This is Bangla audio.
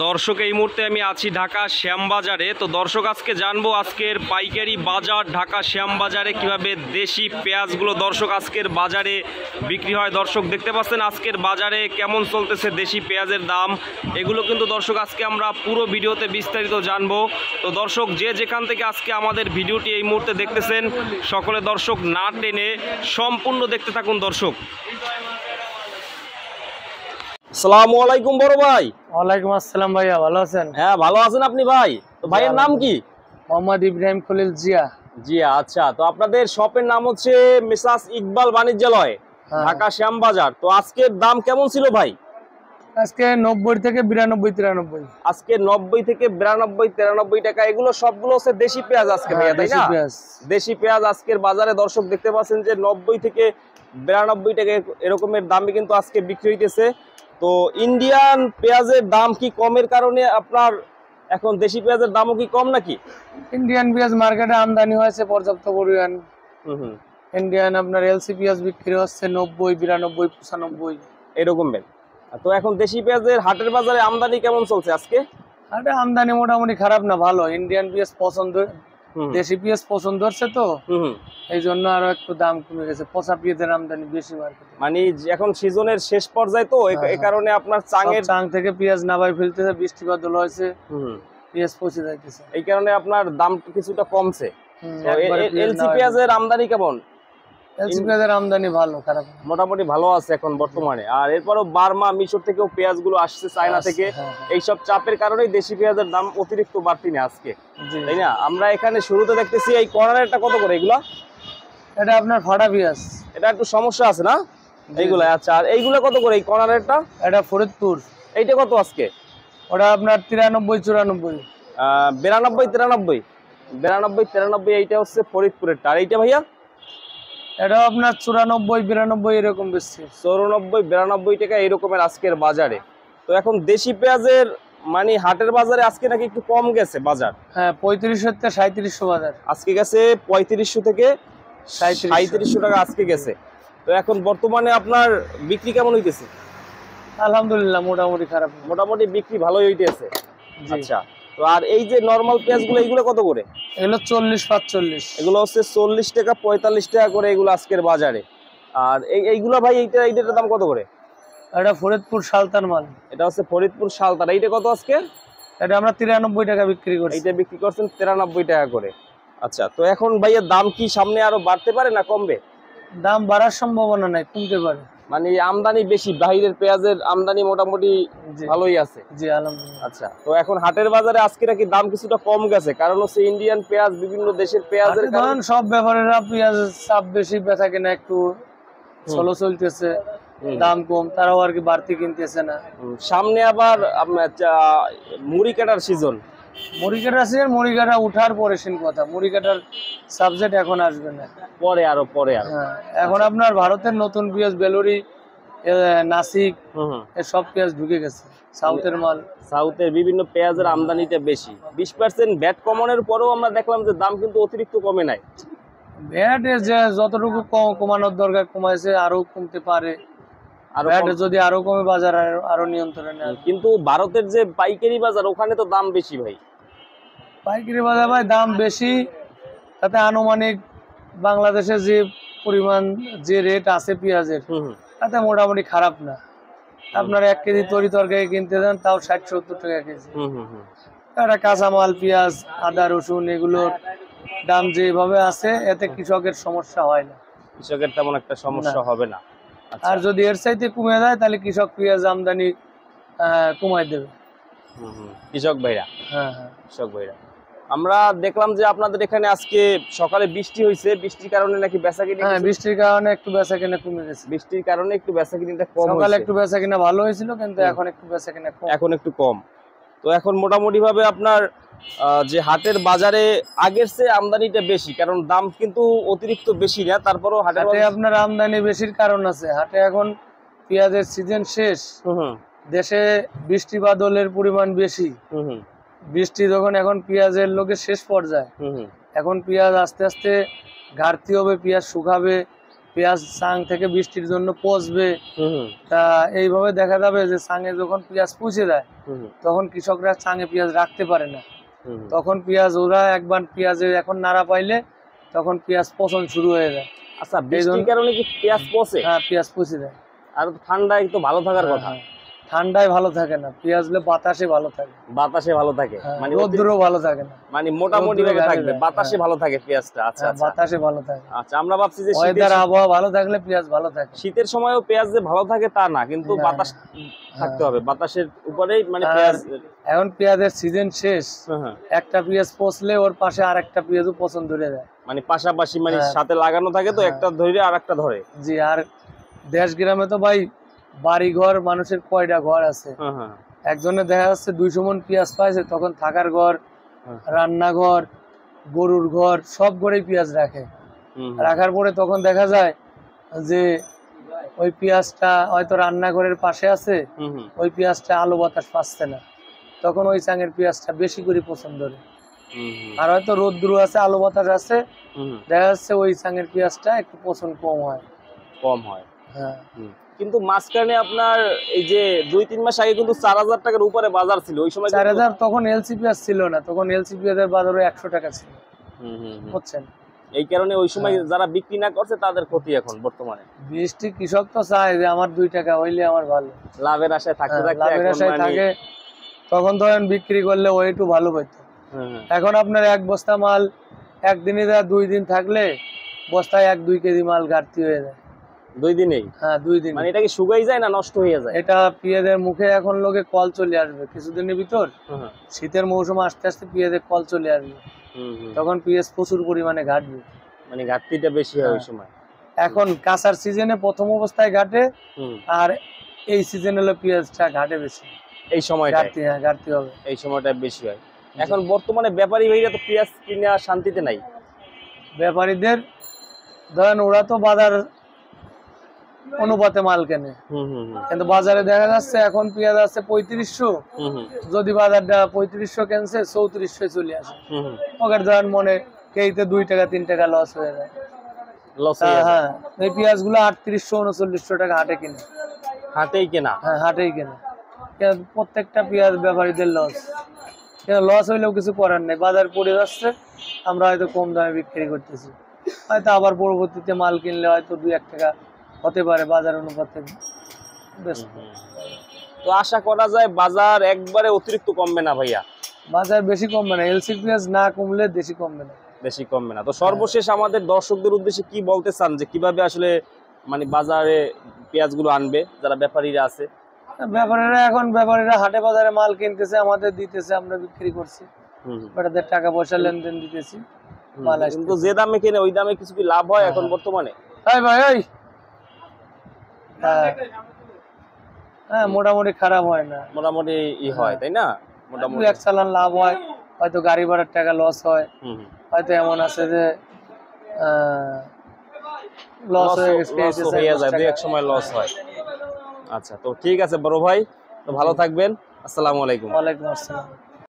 দর্শক এই মুহূর্তে আমি আছি ঢাকা শ্যামবাজারে। তো দর্শক আজকে জানবো আজকের পাইকারি বাজার ঢাকা শ্যামবাজারে কিভাবে দেশি পেঁয়াজগুলো দর্শক আজকের বাজারে বিক্রি হয়। দর্শক দেখতে পাচ্ছেন আজকের বাজারে কেমন চলতেছে দেশি পেঁয়াজের দাম, এগুলো কিন্তু দর্শক আজকে আমরা পুরো ভিডিওতে বিস্তারিত জানবো। তো দর্শক যে যেখান থেকে আজকে আমাদের ভিডিওটি এই মুহূর্তে দেখতেছেন সকলে দর্শক না টেনে সম্পূর্ণ দেখতে থাকুন। দর্শক আসসালামু আলাইকুম বড় ভাই। ওয়ালাইকুম আসসালাম ভাইয়া, ভালো আছেন? হ্যাঁ ভালো আছেন আপনি ভাই? তো ভাইয়ের নাম কি? মোহাম্মদ ইব্রাহিম খলিল জিয়া। জিয়া, আচ্ছা। তো আপনাদের শপের নাম হচ্ছে মিসাস ইকবাল বাণিজ্যালয়, ঢাকা শ্যামবাজার। তো আজকের দাম কেমন ছিল ভাই? আজকে 90 থেকে 92 93। আজকে 90 থেকে 92 93 টাকা। এগুলো সবগুলো হচ্ছে দেশি পেঁয়াজ আজকে ভাইয়া, তাই না? দেশি পেঁয়াজ আজকের বাজারে দর্শক দেখতে পাচ্ছেন যে 90 থেকে 92 টাকা এরকমের দামে কিন্তু আজকে বিক্রি হইতেছে। তো ইন্ডিয়ান পেঁয়াজের দাম কি কমের কারণে আপনার এখন দেশি পেঁয়াজের দামও কি কম নাকি? ইন্ডিয়ান পেঁয়াজ মার্কেটে আমদানি হয়েছে পর্যাপ্ত পরিমাণ। ইন্ডিয়ান আপনার এলসি পেঁয়াজ বিক্রি হচ্ছে 90 92 95 এরকম। তো এখন দেশি পেঁয়াজের হাটের বাজারে আমদানি কেমন চলছে আজকে? হাটে আমদানি মোটামুটি খারাপ না, ভালো। ইন্ডিয়ান পেঁয়াজ পছন্দ, দেশি পেঁয়াজ পছন্দ হচ্ছে, তো এই জন্য আরো একটু দাম কমে গেছে। পচা পেঁয়াজের আমদানি বেশি মার্কেটে, মানে এখন সিজনের শেষ পর্যায়ে, তো এই কারণে আপনার চাং থেকে পেঁয়াজ নামাই ফেলতেছে, বৃষ্টি বাদল হয়েছে, পেঁয়াজ পচে যাইতেছে, এই কারণে আপনার দাম কিছুটা কমছে। এলসি পেঁয়াজের আমদানি কেমন? এলসি পেঁয়াজের আমদানি ভালো, খারাপ মোটামুটি ভালো আছে এখন বর্তমানে। আর এরপরও বার্মা মিশর থেকেও পেঁয়াজ গুলো আসছে, চায়না থেকে। এইসব চাপের কারণেই দেশি পেঁয়াজের দাম অতিরিক্ত বাড়তি না আজকে, তাই না? আমরা এখানে শুরুতে দেখতেছি এই কর্নারেরটা কত করে এগুলা? এটা আপনার ফাটা পেঁয়াজ, এটা একটু সমস্যা আছে না এইগুলা? আচ্ছা, আর এইগুলা কত করে এই কর্নারেরটা? এটা ফরিদপুর। এইটা কত আজকে? ওটা আপনার 93 94। 92 93 এইটা হচ্ছে ফরিদপুরেরটা। আর এইটা ভাইয়া? এটা আপনার 94 92 এরকম বেশি, 94 92 টাকা এরকমের আজকের বাজারে। তো এখন দেশি পেঁয়াজের মানে হাটের বাজারে আজকে নাকি একটু কম গেছে বাজার। হ্যাঁ, 3500 থেকে 3700 বাজার আজকে গেছে। 3500 থেকে 3700 টাকা আজকে গেছে। তো এখন বর্তমানে আপনার বিক্রি কেমন হইতেছে? আলহামদুলিল্লাহ মোটামুটি খারাপ, মোটামুটি বিক্রি ভালোই হইতেছে। আচ্ছা, তো আর এই যে নরমাল পেঁয়াজগুলো এইগুলো কত করে? এগুলো 40 45। এগুলো হচ্ছে 40 টাকা 45 টাকা করে এগুলো আজকের বাজারে। আর এইগুলো ভাই এইটার দাম কত করে? এটা ফরিদপুর সালতান মাল। এটা হচ্ছে ফরিদপুর সালতান। এইটা কত আজকে? এটা আমরা 93 টাকা বিক্রি করছি। এইটা বিক্রি করছেন 93 টাকা করে। আচ্ছা, তো এখন ভাইয়া দাম কি সামনে আরো বাড়তে পারে না কমবে? দাম বাড়ার সম্ভাবনা নাই, কমতে পারে। মানে আমদানি বেশি, বাইরের পেঁয়াজের আমদানি মোটামুটি ভালোই আছে। জি আলহামদুলিল্লাহ। আচ্ছা, তো এখন হাটের বাজারে আজকে নাকি দাম কিছুটা কম গেছে, কারণ হচ্ছে ইন্ডিয়ান পেঁয়াজ বিভিন্ন দেশের পেঁয়াজের কারণে সব ব্যাপারেরা পেঁয়াজের চাপ বেশি, বেচা কেনা একটু স্লো চলতেছে, দাম কম, তারাও আর কি বাড়তি কিনতেছে না। সামনে আবার মুড়ি কাটার সিজন, মুড়ি কাটা সিজন, মুড়ি কাটা উঠার পরে সিন কথা, মুড়ি কাটার সাবজেক্ট এখন আসবে না, পরে আরো। এখন আপনার ভারতের নতুন পেঁয়াজ, বেলুরি, নাসিক, সব পেঁয়াজ ঢুকে গেছে, সাউথের মাল। সাউথের বিভিন্ন পেঁয়াজের আমদানিটা বেশি। 20% ভ্যাট কমানোর পরেও আমরা দেখলাম যে দাম কিন্তু অতিরিক্ত কমে নাই। ভ্যাট যে যতটুকু কমানোর দরকার কমাইছে, আরো কমতে পারে। যদি আরো কমে বাজার আরো নিয়ন্ত্রণে। কিন্তু ভারতের যে পাইকারি বাজার, ওখানে তো দাম বেশি ভাই। পাইকারি বাজার ভাই দাম বেশি, তাতে আনুমানিক বাংলাদেশে যে পরিমাণ, যে রেট আছে পেঁয়াজের, তাতে মোটামুটি খারাপ না। আপনার 1 কেজি তরকারি কিনতে যান, তাও 60 70 টাকা কেজি। একটা কাঁচামাল, পেঁয়াজ, আদা রসুন, এগুলোর দাম যেভাবে আছে, এতে কৃষকের সমস্যা হয় না, কৃষকের তেমন একটা সমস্যা হবে না। আর যদি এর চাইতে কমে যায়, তাহলে কৃষক পেঁয়াজ আমদানি কমাই দেবে কৃষক ভাইরা। কৃষক ভাইরা, আমরা দেখলাম যে আপনাদের এখানে আজকে সকালে বৃষ্টি হয়েছে, বৃষ্টির কারণে নাকি বেচাকিনি, বৃষ্টির কারণে একটু বেচাকিনা কমে গেছে। বৃষ্টির কারণে একটু বেচাকিনিটা কম হয়েছে। সকালে একটু বেচাকিনা ভালো হয়েছিল, কিন্তু এখন একটু বেচাকিনা কম, এখন একটু কম। তো এখন মোটামুটি ভাবে আপনার যে হাটের বাজারে আগের চেয়ে আমদানিটা বেশি, কারণ দাম কিন্তু অতিরিক্ত বেশি না, তারপরও হাটে আপনার আমদানি বেশির কারণ আছে। হাটে এখন পেঁয়াজের সিজন শেষ, দেশে বৃষ্টি বাদলের পরিমাণ বেশি, বৃষ্টি যখন এখন পেঁয়াজের লোকের শেষ পর্যায়ে, এখন পেঁয়াজ আস্তে আস্তে ঘাটতি হবে, পেঁয়াজ শুকাবে, পেঁয়াজ চাং থেকে বৃষ্টির জন্য পচবে। হুম হুম তা এইভাবে দেখা যাবে যে চাঙে যখন পেঁয়াজ পচে যায় হুম তখন কৃষকরা চাঙে পেঁয়াজ রাখতে পারে না। হুম তখন পেঁয়াজ ওরা একবার পেঁয়াজে এখন নাড়া পাইলে তখন পেঁয়াজ পচন শুরু হয়ে যায়। আচ্ছা, বৃষ্টির কারণে কি পেঁয়াজ পচে? হ্যাঁ, পেঁয়াজ পচে যায়। আর তো ঠান্ডায় তো ভালো থাকার হ্যাঁ, কথা। হ্যাঁ। ঠান্ডায় ভালো থাকে না, পেঁয়াজ হলে বাতাসে ভালো থাকে। বাতাসে ভালো থাকে, হ্যাঁ, মানে রোদ্দুরও ভালো থাকে না, মানে মোটামুটি রোদ্দুরে ভাবে গাড়ি থাকবে, যায়। বাতাসে হ্যাঁ। ভালো থাকে পেঁয়াজটা। আচ্ছা হ্যাঁ, আচ্ছা বাতাসে ভালো থাকে। আচ্ছা, আমরা ভাবছি যে ওয়েদার আবহাওয়া ভালো থাকলে পেঁয়াজ ভালো থাকে। শীতের সময়ও পেঁয়াজ যে ভালো থাকে তা না, কিন্তু না, বাতাস থাকতে হবে, বাতাসের উপরেই মানে আর পেঁয়াজ। এখন পেঁয়াজের সিজন শেষ, হ্যাঁ, হ্যাঁ। একটা পেঁয়াজ পচলে ওর পাশে আরেকটা পেঁয়াজও পচন ধরে যায়। মানে পাশাপাশি, মানে হ্যাঁ। সাথে লাগানো থাকে তো, হ্যাঁ। একটা ধরে আর একটা ধরে। জি, আর দেশ গ্রামে তো ভাই বাড়ি ঘর মানুষের কয়টা ঘর আছে, হ্যাঁ হ্যাঁ একজনে দেখা যাচ্ছে 200 মণ পেঁয়াজ পাইছে, তখন থাকার ঘর, হ্যাঁ। রান্নাঘর, গরুর ঘর সব ঘরেই পেঁয়াজ রাখে। হুম, হুম। রাখার পরে তখন দেখা যায় যে ওই পেঁয়াজটা হয়তো রান্নাঘরের পাশে আছে, হুম, হুম, ওই পেঁয়াজটা আলো বাতাস পাচ্ছে না, তখন ওই চাঙের পেঁয়াজটা বেশি করে পছন্দ করে। হুম, হুম, আর হয়তো রোদ্দুর আছে, আলো বাতাস আছে, হুম, দেখা যাচ্ছে ওই চাঙের পেঁয়াজটা একটু পছন্দ কম হয়। কম হয়। হ্যাঁ, হুম। কিন্তু মাঝখানে আপনার এই যে 2-3 মাস আগে কিন্তু 4000 টাকার উপরে বাজার ছিল, ওই সময় 4000 তখন এলসি পেঁয়াজ ছিল না, তখন এলসি পেঁয়াজের বাজারে 100 টাকা ছিল, হুম, হুম, হুম। বুঝছেন। এই কারণে ওই সময় হ্যাঁ। যারা বিক্রি না করছে তাদের ক্ষতি এখন বর্তমানে। বৃষ্টি কৃষক তো চায় যে আমার 2 টাকা হইলে আমার ভালো, লাভের আশায় থাকতে হ্যাঁ, থাকতে লাভের এখন আশায় মানে থাকে, তখন ধরেন বিক্রি করলে ওই একটু ভালো পাইতো। হুম, হুম। এখন আপনার এক বস্তা মাল একদিনে দেয়, 2 দিন থাকলে বস্তায় 1-2 কেজি মাল ঘাটতি হয়ে যায়। 2 দিনেই? 2 দিন। মানে এটা কি শুকাই যায় না নষ্ট হয়ে যায়? এটা পেঁয়াজের মুখে এখন লোকে কল চলে আসবে কিছুদিনের ভিতর, হুম, হুম, শীতের মৌসুম আস্তে আস্তে পেঁয়াজের কল চলে আসবে, হুম, হুম। তখন পেঁয়াজ প্রচুর পরিমাণে ঘাটবে। মানে ঘাটতিটা বেশি হয় ওই হ্যাঁ। সময়। এখন কাঁচার সিজনে প্রথম অবস্থায় ঘাটে, হুম। আর এই সিজন হলো পেঁয়াজটা ঘাটে বেশি, এই সময়টা, ঘাটতি, হ্যাঁ ঘাটতি হবে। এই সময়টা বেশি হয়। এখন বর্তমানে ব্যাপারী ভাইরা তো পেঁয়াজ কিনে আর শান্তিতে নাই। ব্যাপারীদের ধরেন ওরা তো বাজার অনুপাতে মাল কেনে, হুম, হুম, হুম, কিন্তু বাজারে দেখা যাচ্ছে এখন পেঁয়াজ আছে 3500, হুম, হুম, যদি বাজারটা 3500 কেনছে 3400 চলে আসে, হুম, হুম। ওদের ধরেন মনে কেইতে 2 টাকা 3 টাকা লস হয়ে যায়। লস হয়ে যায়। হ্যাঁ, এই পেঁয়াজগুলো 3800-3900 টাকা হাটে কিনে। হাটেই কেনা। হ্যাঁ, হাটেই কেনে। প্রত্যেকটা পেঁয়াজ ব্যাপারীদের লস, কিন্তু লস হইলেও কিছু করার নেই, বাজার পড়ে যাচ্ছে, আমরা হয়তো কম দামে বিক্রি করতেছি, হয়তো আবার পরবর্তীতে মাল কিনলে হয়তো 2-1 টাকা হতে পারে বাজার অনুপাতে বেশ। তো আশা করা যায় বাজার একবারে অতিরিক্ত কমবে না ভাইয়া? বাজার বেশি কমবে না, এলসি পেঁয়াজ না কমলে দেশি কমবে না। বেশি কমবে না। তো সর্বশেষ আমাদের দর্শকদের উদ্দেশ্যে কি বলতে চান, যে কিভাবে আসলে মানে বাজারে পেঁয়াজগুলো আনবে যারা ব্যাপারীরা আছে? ব্যাপারীরা হাটে বাজারে মাল কিনতেছে, আমাদের দিতেছে, আমরা বিক্রি করছি, হুম, বেটাদের টাকা পয়সা লেনদেন দিতেছি, হুম। মাল কিন্তু আসতেছে। যে দামে কিনে ওই দামে কিছু কি লাভ হয় এখন বর্তমানে? এই ভাই ওই, হ্যাঁ, হ্যাঁ, মোটামুটি খারাপ হয় না, মোটামুটি হয়, তাই না? মোটামুটি 2-1 চালান লাভ হয়, হয়তো গাড়ি ভাড়ার টাকা লস হয়, হুম, হুম। হয়তো এমন আছে যে লস হয়ে গেছে, লস হয়ে যায়, 2-1 সময় লস হয়। আচ্ছা, তো ঠিক আছে বড় ভাই, তো ভালো থাকবেন। আসসালামু আলাইকুম। ওয়ালাইকুম আসসালাম।